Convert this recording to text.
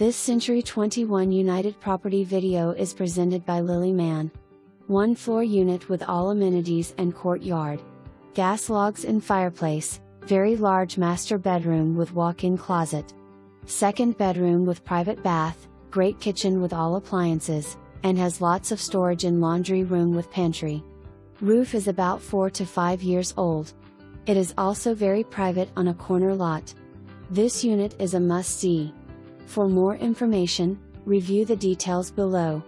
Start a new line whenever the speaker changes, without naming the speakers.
This Century 21 United property video is presented by Mann. 1-floor unit with all amenities and courtyard. Gas logs and fireplace, very large master bedroom with walk-in closet. Second bedroom with private bath, great kitchen with all appliances, and has lots of storage and laundry room with pantry. Roof is about 4 to 5 years old. It is also very private on a corner lot. This unit is a must-see. For more information, review the details below.